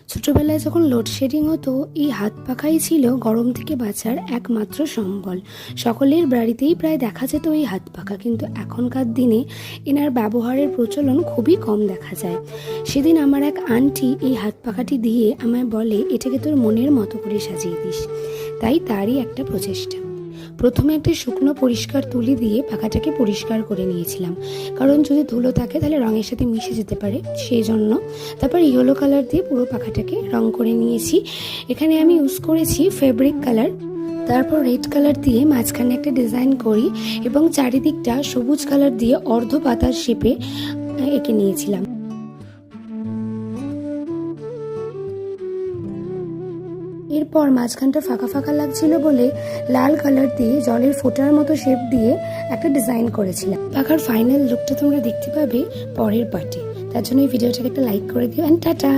ছোটবেলায় যখন লোডশেডিং হতো, এই হাত পাখাই ছিল গরম থেকে বাঁচার একমাত্র সম্বল। সকলের বাড়িতেই প্রায় দেখা যেত এই হাত পাখা, কিন্তু এখনকার দিনে এনার ব্যবহারের প্রচলন খুবই কম দেখা যায়। সেদিন আমার এক আন্টি এই হাত পাখাটি দিয়ে আমায় বলে, এটাকে তোর মনের মতো করে সাজিয়ে দিস। তাই তারই একটা প্রচেষ্টা। প্রথমে একটা শুকনো পরিষ্কার তুলি দিয়ে পাখাটাকে পরিষ্কার করে নিয়েছিলাম, কারণ যদি ধুলো থাকে তাহলে রঙের সাথে মিশে যেতে পারে, সেই জন্য। তারপর ইয়েলো কালার দিয়ে পুরো পাখাটাকে রং করে নিয়েছি। এখানে আমি ইউজ করেছি ফেব্রিক কালার। তারপর রেড কালার দিয়ে মাঝখানে একটা ডিজাইন করি এবং চারিদিকটা সবুজ কালার দিয়ে অর্ধ পাতার শেপে এঁকে নিয়েছিলাম। এরপর মাঝখানটা ফাঁকা ফাঁকা লাগছিল বলে লাল কালার দিয়ে জলের ফোঁটার মতো শেপ দিয়ে একটা ডিজাইন করেছিলাম। পাখার ফাইনাল লুকটা তোমরা দেখতে পাবে পরের পার্টে। তার জন্য এই ভিডিওটাকে একটা লাইক করে দিও। And tata.